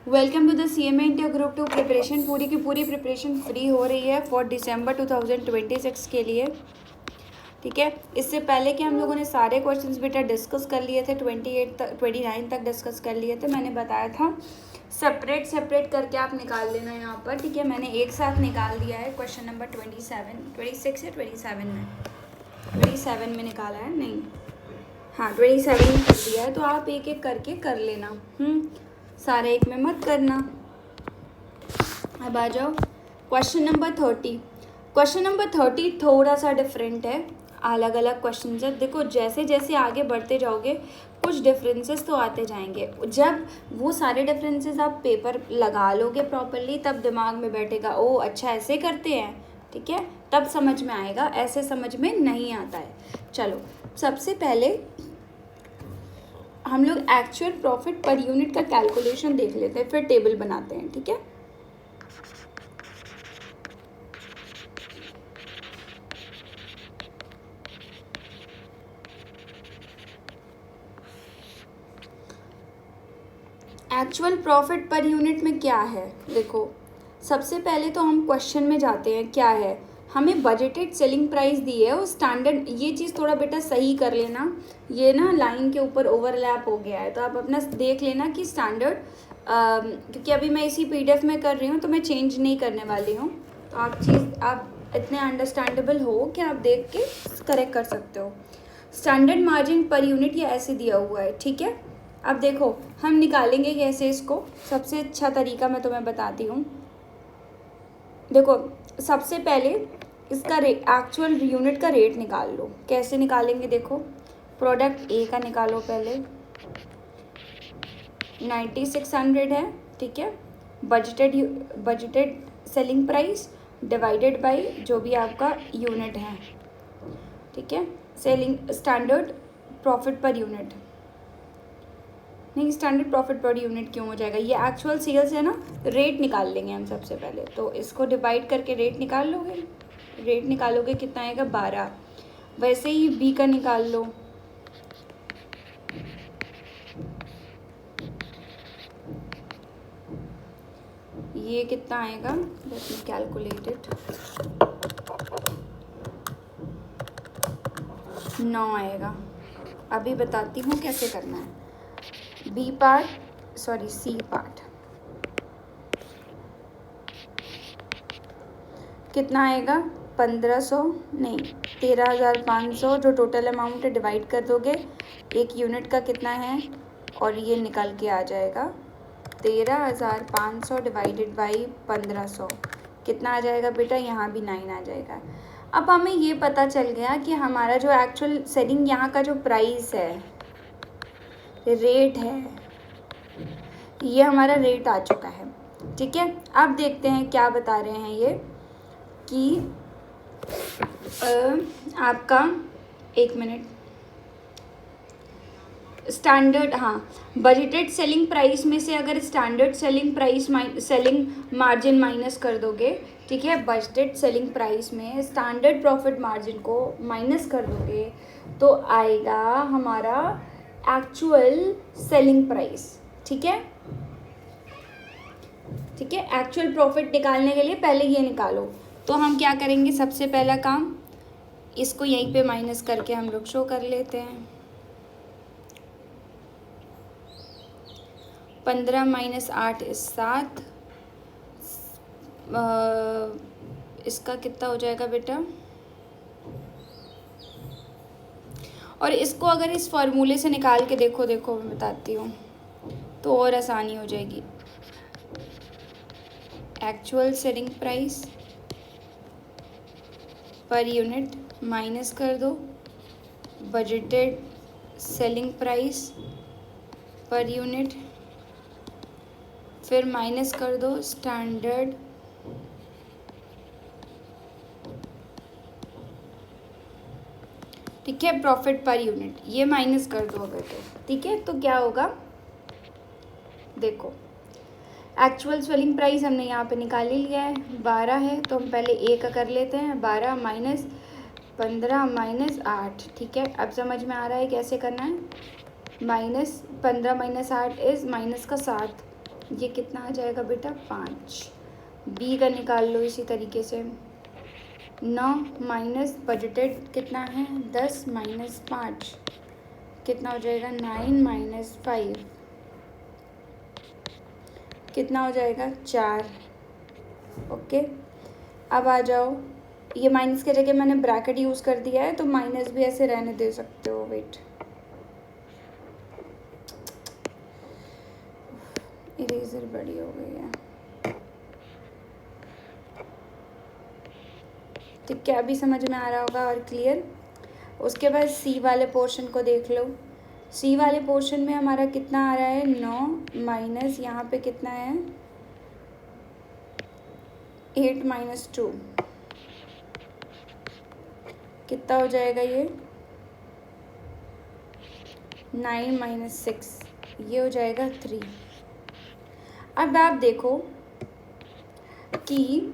Welcome to the CMA India group 2 preparation. पूरी की पूरी प्रिपरेशन फ्री हो रही है फॉर दिसंबर 2026 के लिए। ठीक है, इससे पहले कि हम लोगों ने सारे क्वेश्चंस बेटा डिस्कस कर लिए थे, 29 तक डिस्कस कर लिए थे। मैंने बताया था सेपरेट सेपरेट करके आप निकाल लेना यहाँ पर। ठीक है, मैंने एक साथ निकाल दिया है क्वेश्चन नंबर 26 या 27 में निकाला है, नहीं हाँ 27 में कर दिया है। तो आप एक एक करके कर लेना, सारे एक में मत करना। अब आ जाओ क्वेश्चन नंबर 30। क्वेश्चन नंबर 30 थोड़ा सा डिफरेंट है, अलग अलग क्वेश्चन है। देखो जैसे जैसे आगे बढ़ते जाओगे कुछ डिफरेंसेस तो आते जाएंगे। जब वो सारे डिफरेंसेस आप पेपर लगा लोगे प्रॉपरली तब दिमाग में बैठेगा, ओ अच्छा ऐसे करते हैं, ठीक है, तब समझ में आएगा, ऐसे समझ में नहीं आता है। चलो सबसे पहले हम लोग एक्चुअल प्रॉफिट पर यूनिट का कैलकुलेशन देख लेते हैं, फिर टेबल बनाते हैं। ठीक है, एक्चुअल प्रॉफिट पर यूनिट में क्या है, देखो सबसे पहले तो हम क्वेश्चन में जाते हैं। क्या है, हमें बजटेड सेलिंग प्राइस दी है और स्टैंडर्ड, ये चीज़ थोड़ा बेटा सही कर लेना, ये ना लाइन के ऊपर ओवरलैप हो गया है तो आप अपना देख लेना कि स्टैंडर्ड, क्योंकि अभी मैं इसी PDF में कर रही हूँ तो मैं चेंज नहीं करने वाली हूँ। तो आप इतने अंडरस्टैंडेबल हो कि आप देख के करेक्ट कर सकते हो। स्टैंडर्ड मार्जिन पर यूनिट ये ऐसे दिया हुआ है, ठीक है। अब देखो हम निकालेंगे कैसे इसको, सबसे अच्छा तरीका मैं तुम्हें बताती हूँ। देखो सबसे पहले इसका एक्चुअल यूनिट का रेट निकाल लो। कैसे निकालेंगे, देखो प्रोडक्ट ए का निकालो पहले, 9600 है, ठीक है। Budgeted selling price divided by जो भी आपका यूनिट है, ठीक है। Selling standard profit per unit, नहीं स्टैंडर्ड प्रॉफिट पर यूनिट क्यों हो जाएगा, ये एक्चुअल सेल्स है ना। रेट निकाल लेंगे हम सबसे पहले, तो इसको डिवाइड करके रेट निकाल लोगे। रेट निकालोगे कितना आएगा, 12। वैसे ही बी का निकाल लो, ये कितना आएगा, लेट मी कैलकुलेट इट, 9 आएगा। अभी बताती हूँ कैसे करना है। सी पार्ट कितना आएगा, 1500 नहीं 13,500 जो टोटल अमाउंट है डिवाइड कर दोगे, एक यूनिट का कितना है और ये निकल के आ जाएगा 13,500 डिवाइडेड बाई 1500 कितना आ जाएगा बेटा, यहाँ भी 9 आ जाएगा। अब हमें ये पता चल गया कि हमारा जो एक्चुअल सेलिंग यहाँ का जो प्राइस है, रेट है, ये हमारा रेट आ चुका है, ठीक है। अब देखते हैं क्या बता रहे हैं ये कि आपका, एक मिनट, स्टैंडर्ड, हाँ बजटेड सेलिंग प्राइस में से अगर standard selling price selling margin minus कर दोगे, ठीक है, बजटेड सेलिंग प्राइस में स्टैंडर्ड प्रॉफिट मार्जिन को माइनस कर दोगे तो आएगा हमारा एक्चुअल सेलिंग प्राइस, ठीक है। ठीक है, एक्चुअल प्रॉफिट निकालने के लिए पहले ये निकालो। तो हम क्या करेंगे, सबसे पहला काम इसको यहीं पे माइनस करके हम लोग शो कर लेते हैं। 15 - 8 = 7, इसका कितना हो जाएगा बेटा, और इसको अगर इस फॉर्मूले से निकाल के देखो मैं बताती हूँ तो और आसानी हो जाएगी। Actual selling price per unit minus कर दो budgeted selling price per unit, फिर माइनस कर दो स्टैंडर्ड ठीक है प्रॉफिट पर यूनिट, ये माइनस कर दो अगर तो, ठीक है। तो क्या होगा, देखो एक्चुअल सेलिंग प्राइस हमने यहाँ पे निकाल ही लिया है, 12 है, तो हम पहले ए का कर लेते हैं, 12 - 15 - 8, ठीक है। अब समझ में आ रहा है कैसे करना है, -15 - 8 इज़ माइनस का 7, ये कितना आ जाएगा बेटा 5। बी का निकाल लो इसी तरीके से। 9 माइनस बजटेड कितना है 10 माइनस 5 कितना हो जाएगा 9 माइनस 5 कितना हो जाएगा 4। ओके, अब आ जाओ, ये माइनस के जगह मैंने ब्रैकेट यूज़ कर दिया है तो माइनस भी ऐसे रहने दे सकते हो। वेट, इरेजर बड़ी हो गई है। ठीक है, अभी समझ में आ रहा होगा और क्लियर। उसके बाद सी वाले पोर्शन को देख लो। सी वाले पोर्शन में हमारा कितना आ रहा है 9 माइनस यहाँ पे कितना है 8 माइनस 2 कितना हो जाएगा ये 9 माइनस 6 ये हो जाएगा 3। अब आप देखो कि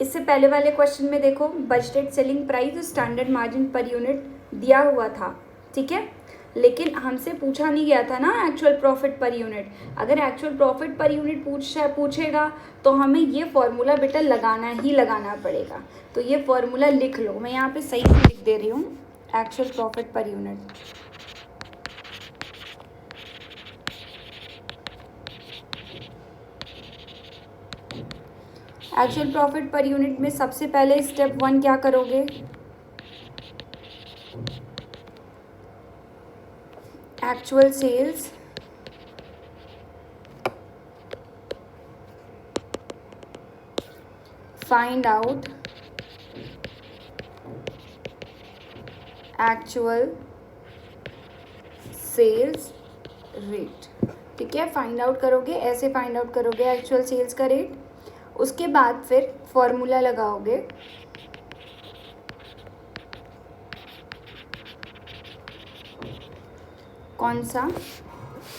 इससे पहले वाले क्वेश्चन में देखो budgeted selling price standard margin per unit दिया हुआ था, ठीक है, लेकिन हमसे पूछा नहीं गया था ना एक्चुअल प्रॉफिट पर यूनिट। अगर एक्चुअल प्रॉफिट पर यूनिट पूछेगा तो हमें ये फॉर्मूला बेटा लगाना ही लगाना पड़ेगा। तो ये फॉर्मूला लिख लो, मैं यहाँ पे सही से लिख दे रही हूँ, actual profit per unit. Actual profit per unit में सबसे पहले स्टेप 1 क्या करोगे, actual sales find out actual sales rate. ठीक है, फाइंड आउट करोगे, ऐसे फाइंड आउट करोगे एक्चुअल सेल्स का रेट। उसके बाद फिर फॉर्मूला लगाओगे, कौन सा,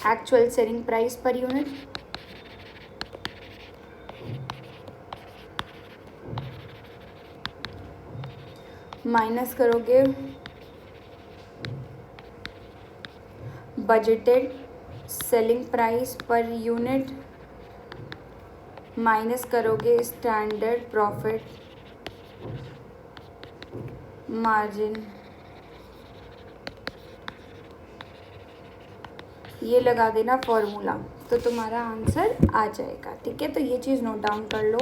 actual selling price per unit minus करोगे budgeted selling price per unit minus करोगे स्टैंडर्ड प्रॉफिट मार्जिन। ये लगा देना फॉर्मूला तो तुम्हारा आंसर आ जाएगा। ठीक है, तो ये चीज़ नोट डाउन कर लो,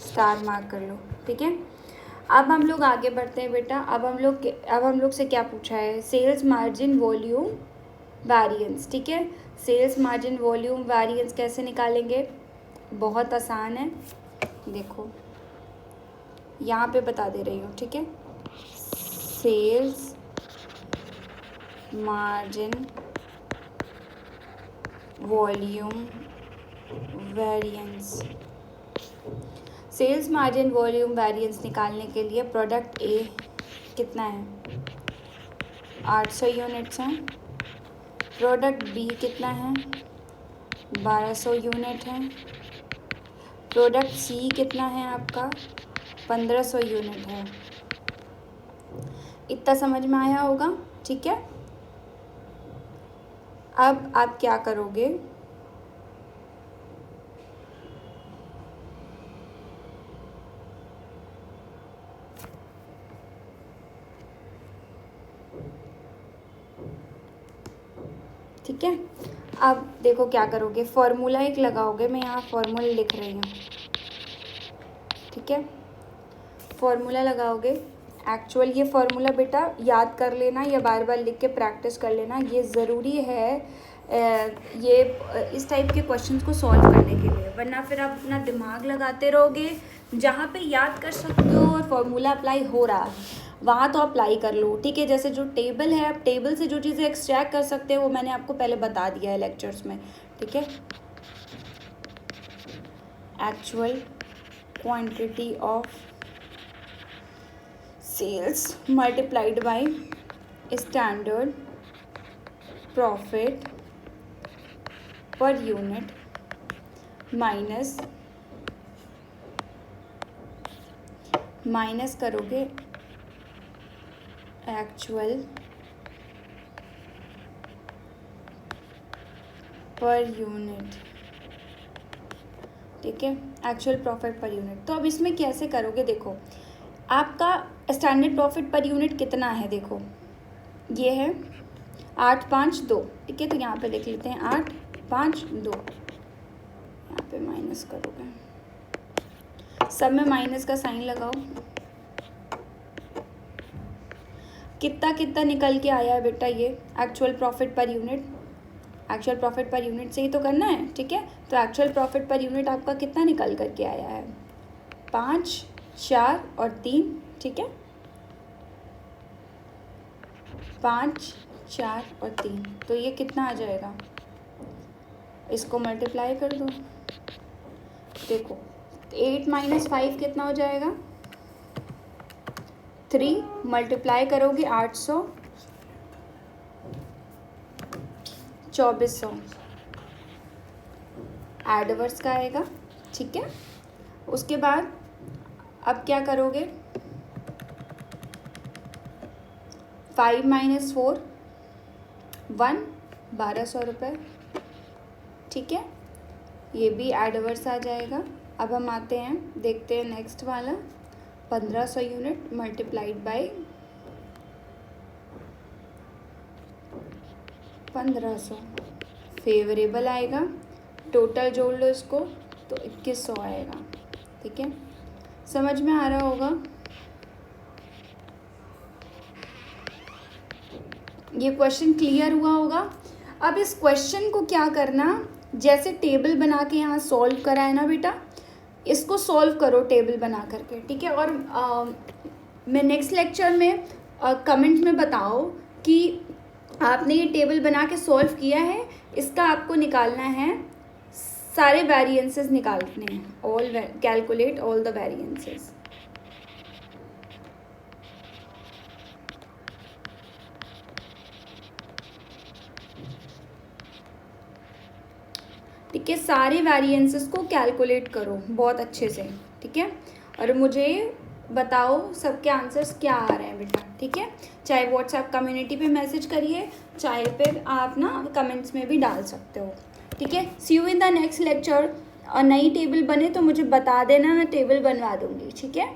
स्टार मार्क कर लो। ठीक है, अब हम लोग आगे बढ़ते हैं बेटा। अब हम लोग से क्या पूछा है, सेल्स मार्जिन वॉल्यूम वेरिएंस। ठीक है, सेल्स मार्जिन वॉल्यूम वेरिएंस कैसे निकालेंगे, बहुत आसान है, देखो यहाँ पे बता दे रही हूँ। ठीक है, sales margin volume variance. Sales margin volume variance निकालने के लिए प्रोडक्ट ए कितना है 800 यूनिट्स हैं, प्रोडक्ट बी कितना है 1200 यूनिट है, प्रोडक्ट सी कितना है आपका 1500 यूनिट है। इतना समझ में आया होगा। ठीक है, अब आप क्या करोगे, ठीक है, अब देखो क्या करोगे, फॉर्मूला एक लगाओगे, मैं यहाँ फॉर्मूला लिख रही हूँ। ठीक है, फॉर्मूला लगाओगे एक्चुअल, ये फॉर्मूला बेटा याद कर लेना या बार बार लिख के प्रैक्टिस कर लेना, ये ज़रूरी है ये इस टाइप के क्वेश्चंस को सॉल्व करने के लिए, वरना फिर आप अपना दिमाग लगाते रहोगे। जहाँ पे याद कर सकते हो और फॉर्मूला अप्लाई हो रहा है वहाँ तो अप्लाई कर लो। ठीक है, जैसे जो टेबल है, आप टेबल से जो चीज़ें एक्सट्रैक्ट कर सकते हो वो मैंने आपको पहले बता दिया है लेक्चर्स में। ठीक है, actual quantity of sales multiplied by standard profit per unit minus करोगे एक्चुअल पर यूनिट ठीक है, एक्चुअल प्रॉफिट पर यूनिट। तो अब इसमें कैसे करोगे, देखो आपका स्टैंडर्ड प्रॉफिट पर यूनिट कितना है, देखो ये है 852, ठीक है। तो यहाँ पे लिख लेते हैं 852, यहाँ पे माइनस करोगे, सब में माइनस का साइन लगाओ। कितना कितना निकल के आया है बेटा, ये actual profit per unit, actual profit per unit से ही तो करना है, ठीक है। तो एक्चुअल प्रॉफिट पर यूनिट आपका कितना निकल करके आया है, 5, 4 और 3, ठीक है, 5, 4 और 3। तो ये कितना आ जाएगा, इसको मल्टीप्लाई कर दो, देखो 8 - 5 कितना हो जाएगा, 3 मल्टीप्लाई करोगे 800, 2400 एडवर्स का आएगा, ठीक है। उसके बाद अब क्या करोगे, 5 - 4 1, 1200 रुपये, ठीक है, ये भी एडवर्स आ जाएगा। अब हम आते हैं, देखते हैं नेक्स्ट वाला, 1500 यूनिट मल्टीप्लाइड बाय 1500, फेवरेबल आएगा। टोटल जोड़ लो इसको तो 2100 आएगा, ठीक है। समझ में आ रहा होगा, ये क्वेश्चन क्लियर हुआ होगा। अब इस क्वेश्चन को क्या करना, जैसे टेबल बना के यहाँ सॉल्व करा है ना बेटा, इसको सॉल्व करो टेबल बना करके, ठीक है। और मैं नेक्स्ट लेक्चर में कमेंट में बताओ कि आपने ये टेबल बना के सॉल्व किया है, इसका आपको निकालना है, सारे वेरिएंसेस निकालने हैं, all calculate all the variances. ठीक है, सारे वेरिएंसेस को कैलकुलेट करो बहुत अच्छे से, ठीक है। और मुझे बताओ सबके आंसर्स क्या आ रहे हैं बेटा, ठीक है। चाहे व्हाट्सएप कम्युनिटी पे मैसेज करिए, चाहे फिर आप ना कमेंट्स में भी डाल सकते हो, ठीक है। See you in the next lecture. और नई टेबल बने तो मुझे बता देना, मैं टेबल बनवा दूँगी, ठीक है।